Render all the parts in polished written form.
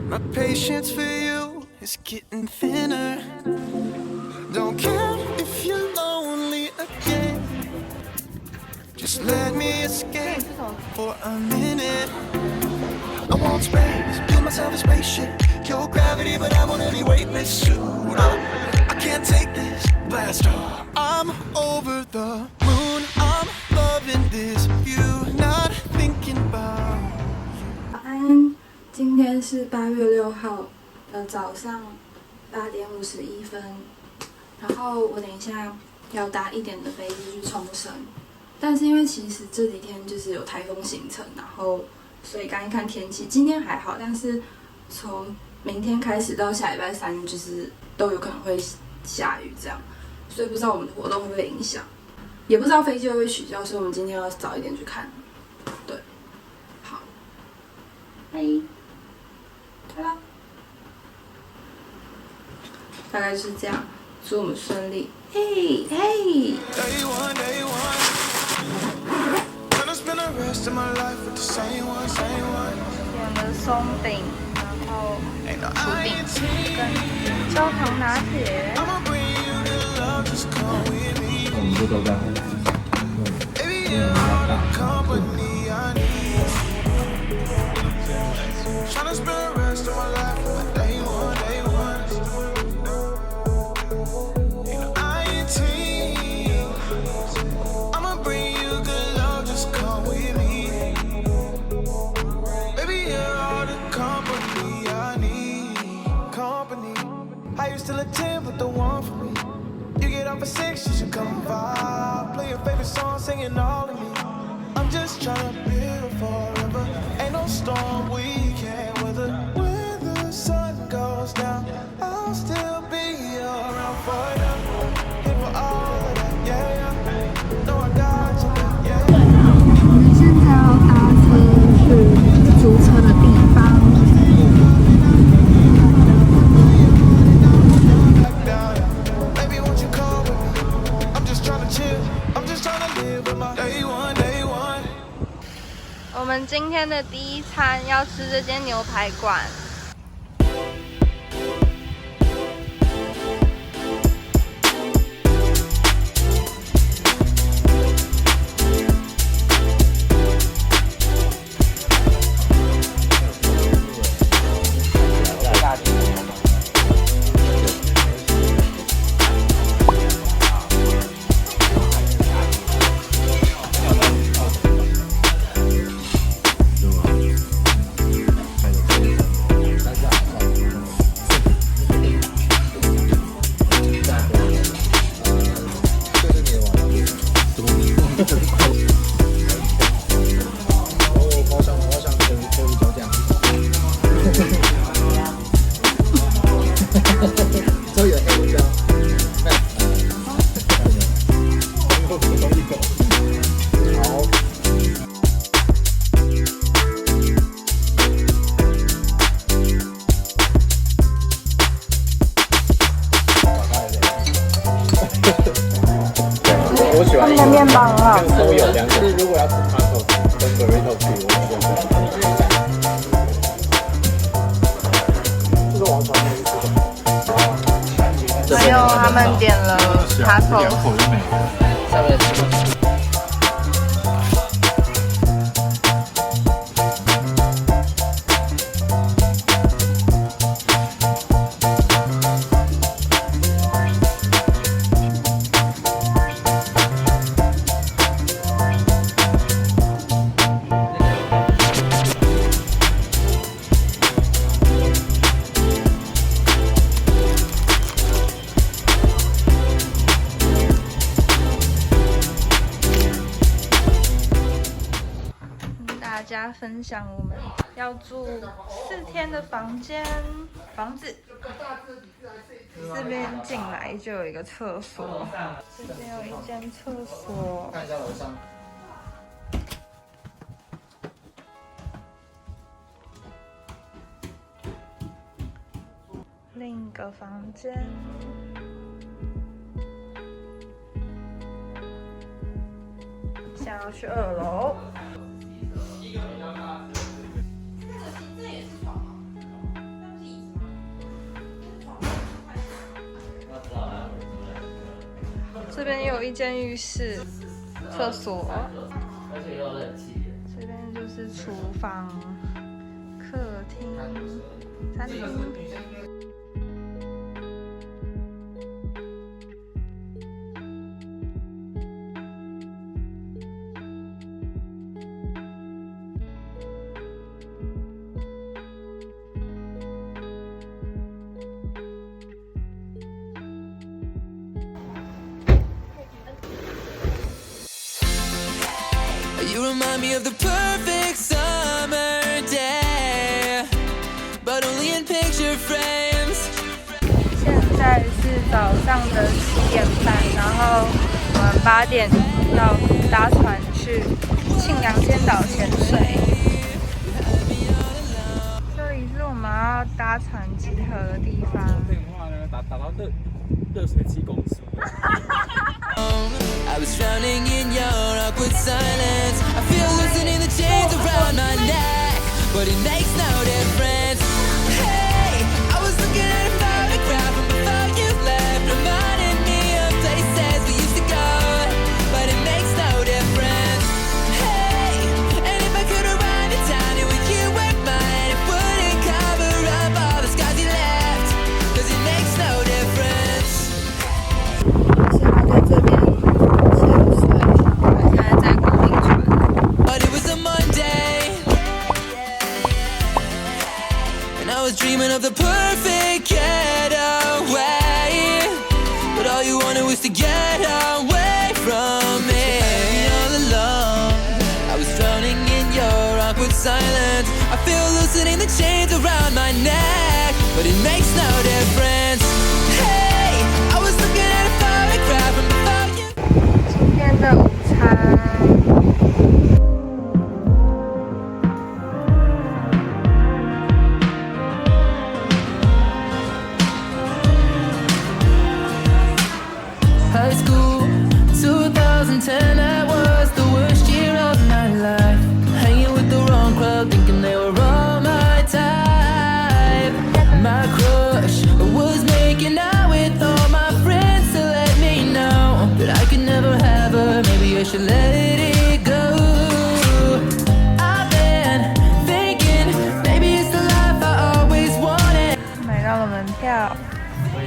My patience for you is getting thinner. Don't care if you're lonely again. Just let me escape for a minute. I want space, build myself a spaceship. Kill gravity, but I'm on any weightless suit. I can't take this blast off. I'm over the moon. I'm loving this view. Not thinking about you. 早安，今天是8月6号的早上8点51分。然后我等一下要搭1点的飞机去冲绳，但是因为其实这几天就是有台风行程，然后所以刚一看天气，今天还好，但是从明天开始到下礼拜3就是都有可能会下雨这样，所以不知道我们的活动会不会影响，也不知道飞机会不会取消，所以我们今天要早一点去看。对，好，嗨，来啦，大概就是这样。祝我们顺利，嘿嘿。点了松饼，然后薯饼跟焦糖拿铁。我们都在后Still a 10, but the one for me. You get off at 6, you should come by. Play your favorite song, singing all of me. I'm just trying to build forever. Ain't no storm we can't weather. When the sun goes down, I'll still be around for you. Here for all of that, yeah, yeah. No, I got you, yeah. 我们现在要搭车去租车的地方。我们今天的第一餐要吃这间牛排馆。我喜欢他们的面包很好吃，都有2种，如果要吃 taco 跟 burrito 去，我喜欢这个王传没吃的。还有他们点了 taco， 2口就没了。下面是。大家分享我们要住4天的房子，这边进来就有一个厕所，这边有一间厕所，看一下楼上。另一个房间。现在要去2楼。这也是床吗？边有一间浴室、厕所，而且有冷气。这边就是厨房、客厅、餐厅。You remind me of the perfect summer day, but only in picture frames. 现在是早上的7点半，然后我们8点要搭船去庆良间岛潜水。这里是我们要搭船集合的地方。电话呢，打到热水器公司。I was drowning in your awkward silence. I feel loosening the chains around my neck, but it makes no difference. Hey, I was looking at a photograph from before you left, reminding me of places we used to go, but it makes no difference. Hey, and if I could arrive in town here with you and mine, it wouldn't cover up all the scars you left, 'cause it makes no difference. 现在在这边潜水，我们现在在固定船。But it was a Monday, and I was dreaming of the perfect getaway, but all you wanted was to get away from me. All alone, I was drowning in your awkward silence. I feel loosening the chains around my neck, but it makes no difference. Hey, I was looking at a photograph from before you. 今天的午餐。High school, 2010, that was the worst year of my life. Hanging with the wrong crowd, thinking they were all my type. My crush was making out with all my friends to let me know that I could never have her, maybe I should let it go. I've been thinking, maybe it's the life I always wanted. 买到了门票。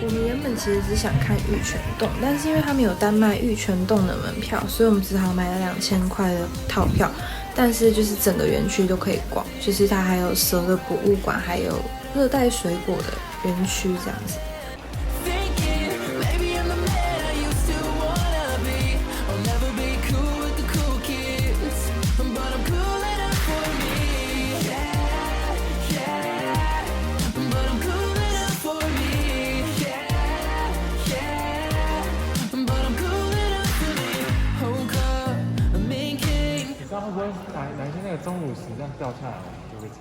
我们原本其实只想看玉泉洞，但是因为他们有单卖玉泉洞的门票，所以我们只好买了2000块的套票。但是就是整个园区都可以逛，就是它还有蛇的博物馆，还有热带水果的园区这样子。Thinking, maybe I'm the man I used to wanna be. I'll never be cool with the cool kids, but I'm cool enough for me. Yeah, yeah, but I'm cool enough for me. Yeah, yeah, but I'm cool enough for me. Woke up, I'm in king. 你知道会不会哪一天那个钟乳石这样掉下来，就会惨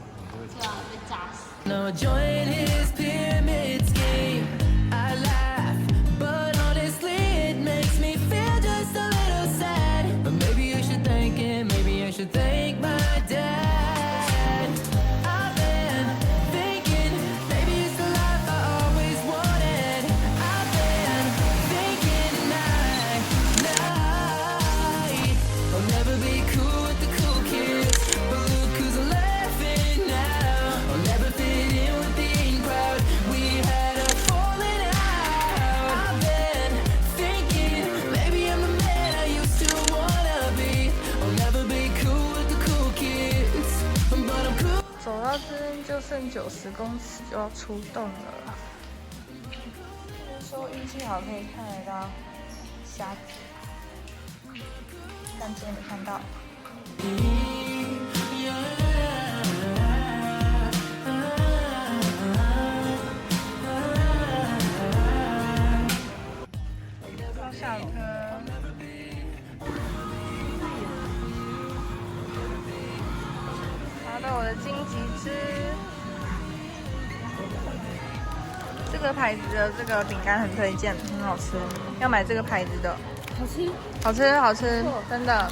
，Now I join his pyramid scheme. I laugh, but honestly it makes me feel just a little sad. But maybe I should thank him, maybe I should thank my dad. I've been thinking, maybe it's the life I always wanted. I've been thinking night, night. I'll never be cool with the cool kids, but look who's laughing now. I'll never fit in with the in crowd. We had a falling out. I've been thinking, maybe I'm the man I used to wanna be. I'll never be cool with the cool kids, but I'm cool. 走到这边就剩90公尺就要出洞了。就是说运气好可以看得到虾子，但今天没看到。到小车，拿到我的荆棘汁。这个牌子的这个饼干很推荐，很好吃，要买这个牌子的。好吃，好吃，好吃，真的。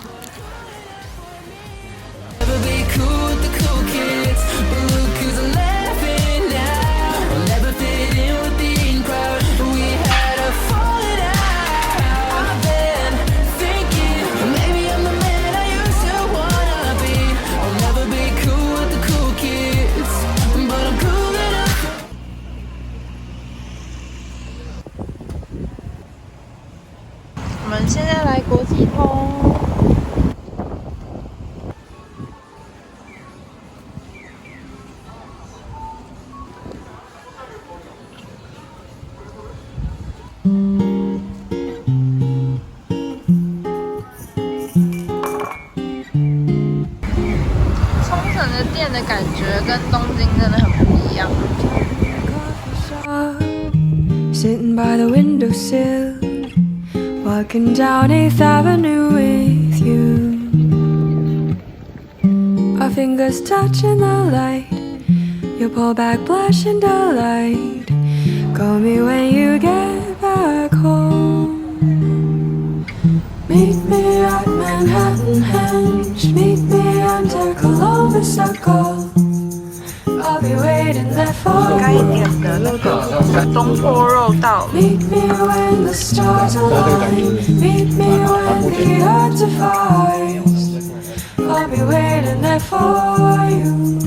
Never be cool with the cool kids, but look who's laughing now. I'll never fit in with the in crowd. We had a falling out. I've been 西棚。冲绳的店的感觉跟东京真的很不一样。Sitting by the windowsill, walking down 8th Avenue with you. Our fingers touching the light, you pull back blush and delight. Call me when you get back home. Meet me at Manhattan Henge, meet me under Columbus Circle. I'll be waiting there for 该点的那个东坡肉到了。 Meet me when the stars align. Meet me when the earth divides. I'll be waiting there for you.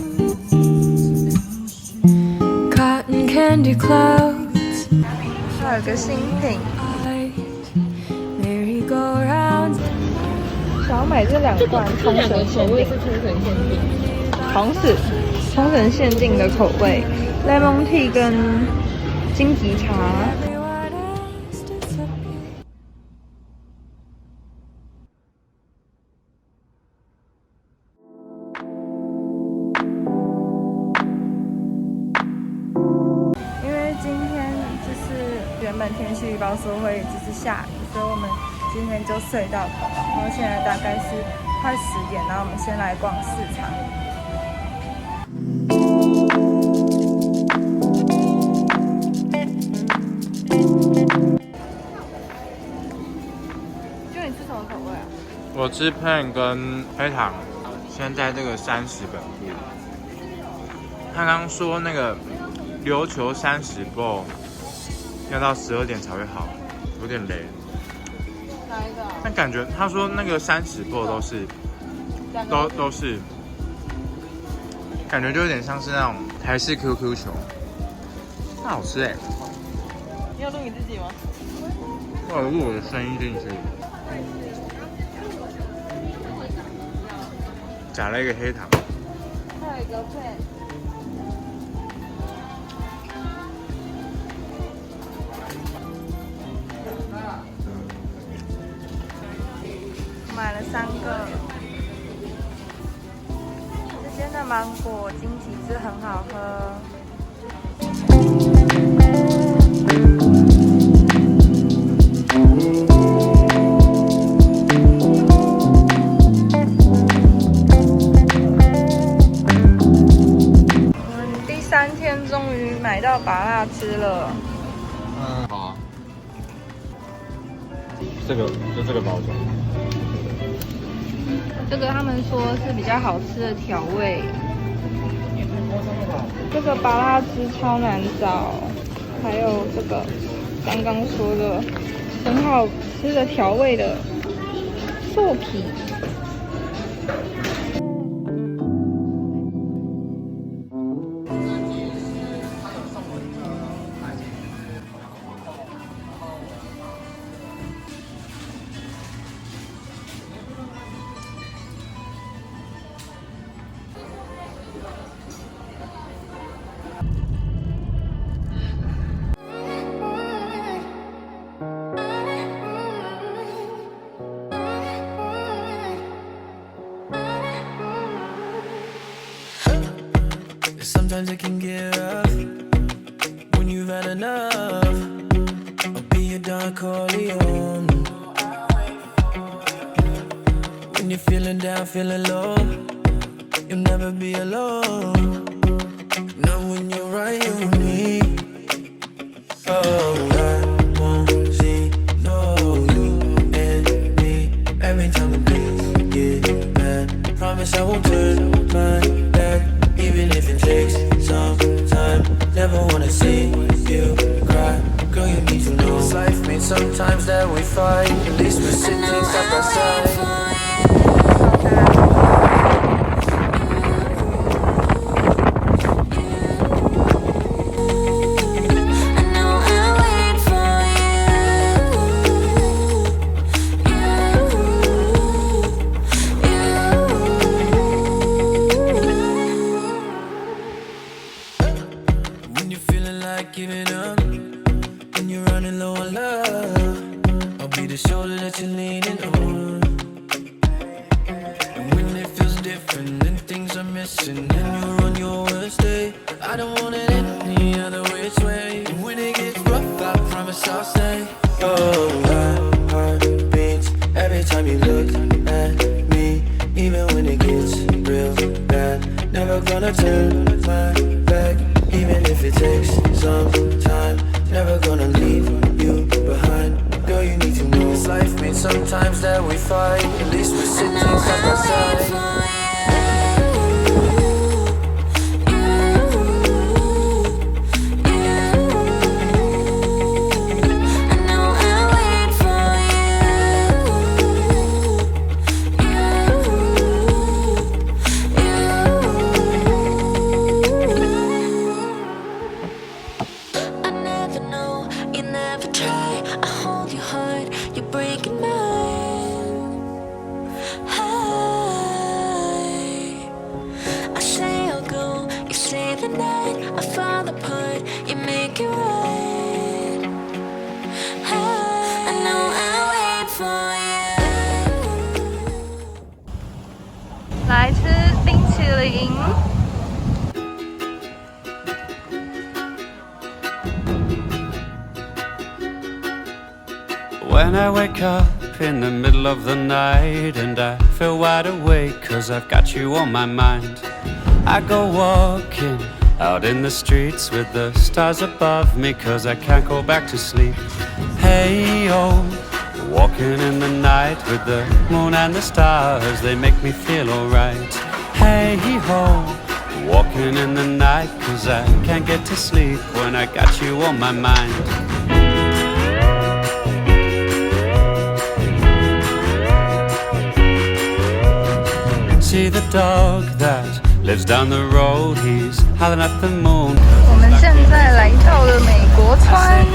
Cotton candy clouds. 还有个新品， Merry-go-rounds. 想要买这2罐冲绳限定，好像是冲绳限定的口味 ，lemon tea 跟金桔茶。 Everyone has disappeared. 因为今天就是原本天气预报说会就是下雨，所以我们今天就睡到头。然后现在大概是快10点，然后我们先来逛市场。就你吃什么口味啊？我吃 pan 跟黑糖，现在这个30本部。他刚刚说那个琉球30包要到12点才会好，有点雷。哪一个？但感觉他说那个30包都是都是，感觉就有点像是那种台式 QQ 球，那好吃哎。你有录你自己吗？我有录我的声音进去，加了一个黑糖。还有一个配。买了3个，这间的芒果金桔汁很好喝。我们第3天终于买到芭乐汁了。好啊。这个就这个包装。这个他们说是比较好吃的调味。这个芭乐汁超难找，还有这个刚刚说的很好吃的调味的Soki。Sometimes it can get rough when you've had enough. I'll be your Don Corleone. When you're feeling down, feeling low, you'll never be alone. Not when you're right here with me. Oh, I won't see no you and me. Every time the things get bad, promise I won't turn my back. Even if it takes some time, never wanna see you cry. Girl, you need to know life means sometimes that we fight. At least we're sitting side by side. I know I wait for you. missing and you're on your worst day. I don't want it any other which way. And when it gets rough, I promise I'll stay. Oh, my heart beats every time you look at me. Even when it gets real bad, never gonna turn my back. Even if it takes some time, never gonna leave you behind. Girl, you need to know it's life means sometimes that we fight. At least we're sitting side by side. When I wake up in the middle of the night and I feel wide awake 'cause I've got you on my mind, I go walking out in the streets with the stars above me 'cause I can't go back to sleep. Hey yo, walking in the night with the moon and the stars, they make me feel alright. Hey ho, walking in the night 'cause I can't get to sleep when I got you on my mind. See the dog that lives down the road, he's howling at the moon. 我们现在来到了美国川。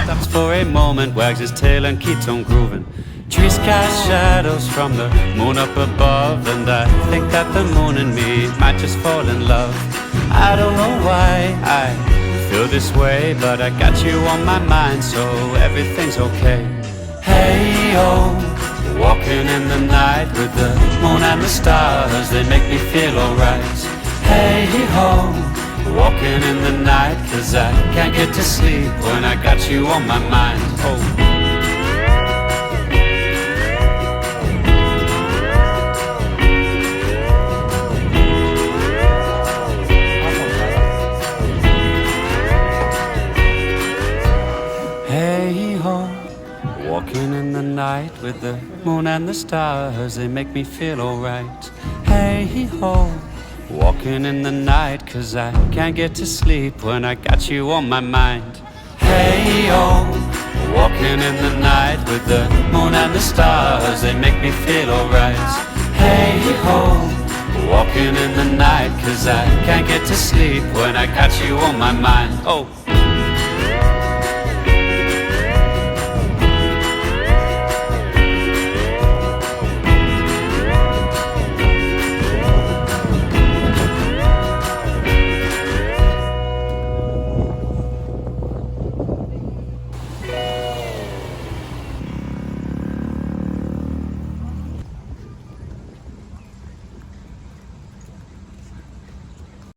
Stops for a moment, wags his tail and keeps on grooving. Trees cast shadows from the moon up above, and I think that the moon and me might just fall in love. I don't know why I feel this way, but I got you on my mind, so everything's okay. Hey yo, walking in the night with the moon and the stars, they make me feel alright. Hey ho, walking in the night 'cause I can't get to sleep when I got you on my mind. Oh. Hey ho, walking in the night with the moon and the stars, they make me feel alright. Hey ho, walking in the night 'cause I can't get to sleep when I got you on my mind. Hey yo, walking in the night with the moon and the stars, they make me feel alright. Hey ho, walking in the night 'cause I can't get to sleep when I got you on my mind. Oh.